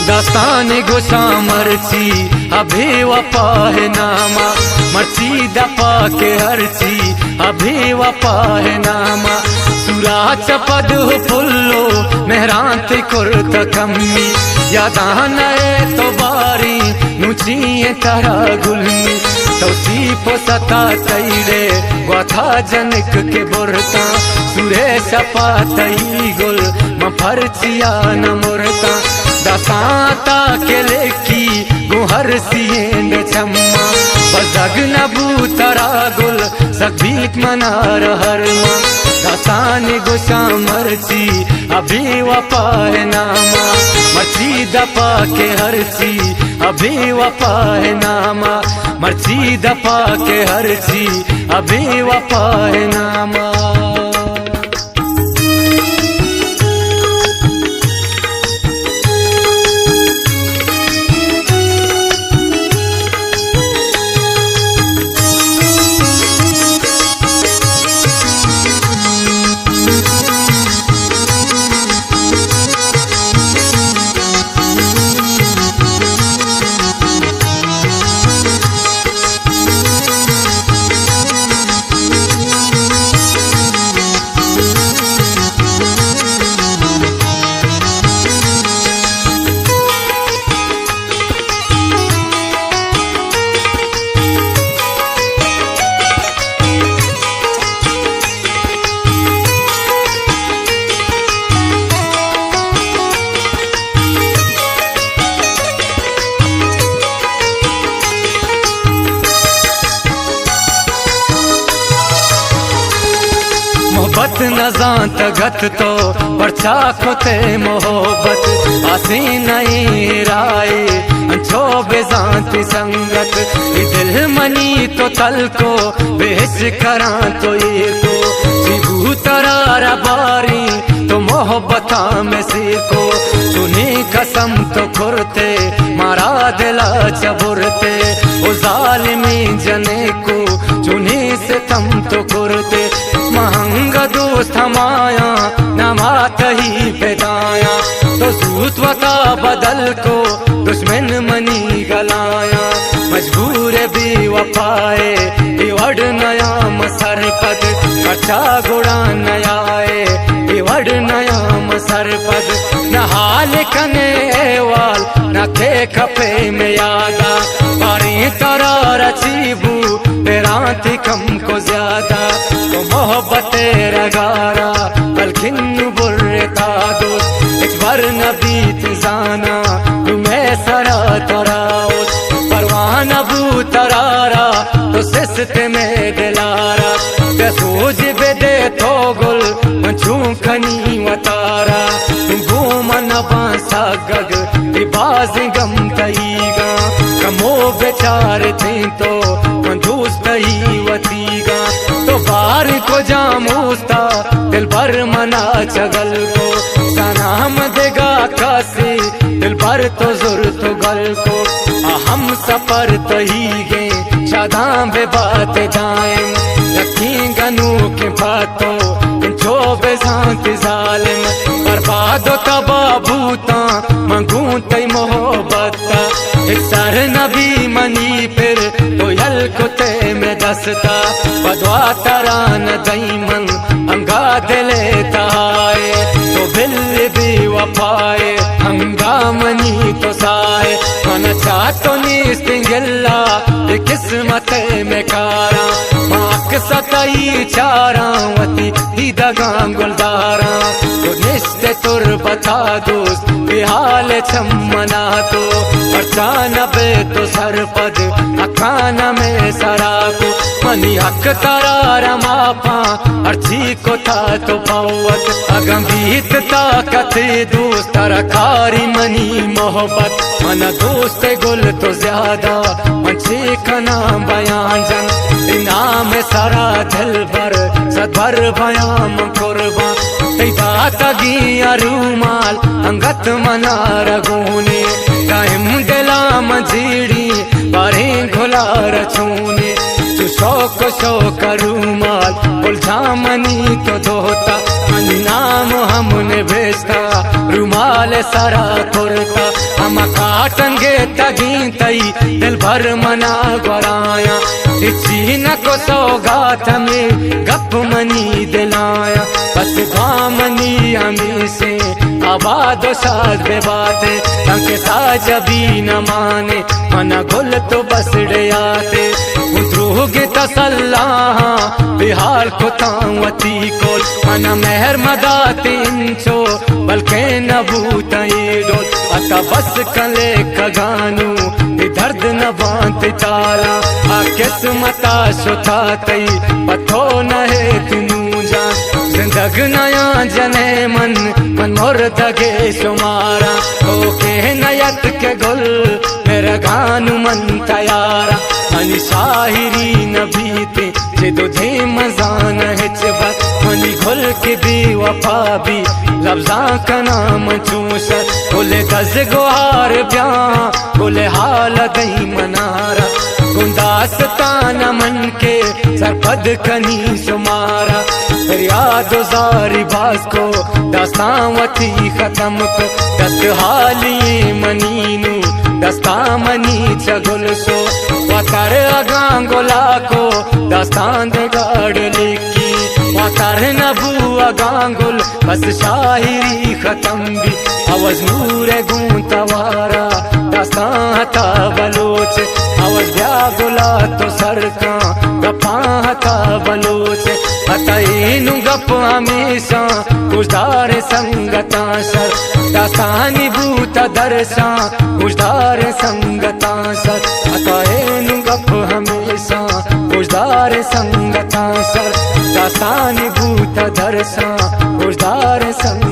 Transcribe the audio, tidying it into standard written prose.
दास्तान गोसा मर्ची अभी वफा है नामा, मर्ची दपा के हरची अभी वफा है नामा। सुरा चपद हो फुल्लो मेहरांत कुर्त कम्मी, यादान तो बारी नुची तारा गुलमी। तो सीपो सता तैरे वाथा जनक के बुरता, सुरे सपा तई गुल मफरचिया न मुरता। दसाता के लेकी गुहर सिएंड चम्मा, बजग नबू तरा गुल सभीत मनार हरमा। दसान गुसा मर्ची अभी वफा है नामा, मर्ची दपा के हरची अभी वफा है नामा। मर्ची दपा के हरची अभी वफा है नामा। मोहब्बत नजान तगत तो परचा खोते मोहब्बत, आसी नहीं राय अंछो बेजांति संगत। दिल मनी तो तल को बेस करा तो ये को, जीबू तरारा बारी तो मोहब्बता में सीखो। चुनी कसम तो खुरते मारा दिला चबुरते, ओ जालिमी जने को चुनी से तम तो खुरते। महंगा दोस्त हमाया नमात ही पेदाया, तो सूतवता बदल को दुश्मन मनी गलाया। मजबूर भी वफाए इवड़ नया मसरपद, कच्चा गुड़ा नयाए इवड़ नया मसरपद। न हाल कने वाल न थे खपे में यादा, पारी तरा रचीबू बेरांति कम को ज्यादा। तो मोहब्बत रगारा बल्किन बुर्रता दोस्त, एक बार न बीत जाना तुम्हें सरा तराउत। परवान अबू तरारा तो सिस्ते में दिलारा, बेसूज बेदे तो गुल मंचू खनी वतारा। घूम न बांसा गग बाज गम तईगा, कमो बेचार थी तो मंदूस तई वतीगा। तो बार को जामूस्ता दिल भर मना चगल को, सनाम देगा कासी दिल भर तो जुर तो गल को। हम सफर तो ही गए शादाम बे बात जाएं, रखी गनू के बातों जो बेजांत जालिम। बर्बाद तबाह भूता मंगू तई मोहब्बता, एक सर नबी मनी फिर तो यल कुते में दसता। बदवा तरान दईमन अंगा दिले ताए, तो बिल भी वफाए हंगामनी तो साए। मन चाहतो निस्तिंगल्ला किस्मत में कारा, माक सताई चारावती ही दगाम गुलदारा। तो निश्ते तुर बता दोस्त बेहाल छमना तो, परचानबे तो सरपद अखाना में सराको। मनी हक तरारा मापा अर्ची को था तो पावत, अगंभीत ताकत दोस्त तरकारी मनी मोहब्बत। मन दोस्त गुल तो ज्यादा मंचे का नाम बयान जन, इनाम सारा दिल भर सदभर बयाम कुर्बान। तगी अरुमाल अंगत मना रगूने, टाइम दिला मजीड़ी बारे घुला रचूने। जो शौक शौक रूमाल उलझा मनी तो धोता, नाम हमने भेजता रुमाल सारा कुर्ता। हम काटन गे तगी तई दिल भर मना गोराया इच्छी न को सौगात में गप मनी दिलाया बस गामनी हमी से आबाद साज बे बाते तंके साज भी न माने मना गुल तो बस डयाते उद्रोगे तसल्ला बिहार को तावती कोल मना मेहर मदाते इंचो बल्कि नबूत डोल अता बस कले कगानू दर्द न बांत चाला आ किस्मता सुथा तई पथो न है तिनू जान जिंदग नया जने मन मोर दगे सुमारा ओके नयत के गुल मेरा गानू मन तयारा मनी शाहिरी न बीते जे तुझे मजा न हिचबत मनी घुल के भी वफा भी लफ्जा का नाम चूसर बोले दस गुहार ब्या बोले हाल दई मनारा गुंदास्तान मन के सरपद कनी सुमारा याद जारी बास को दास्तावती खत्म को दस्त हाली मनीनू दस्ता मनी चगुल सो वातर अगांगोला को दास्तान दे गाड़ लिखी वातर नबू अगांगुल बस शायरी खत्म भी आवाज नूर गूंतवारा दास्तान था बलोच आवाज ब्या गुला तो सरका गपा था बलोच अतईनु गप हमेशा गुजदार संगता सर दास्तानी भूत दरसा गुजदार संगता सर अतईनु गप हमेशा गुजदार संगता सर दास्तानी भूत दरसा गुजदार संग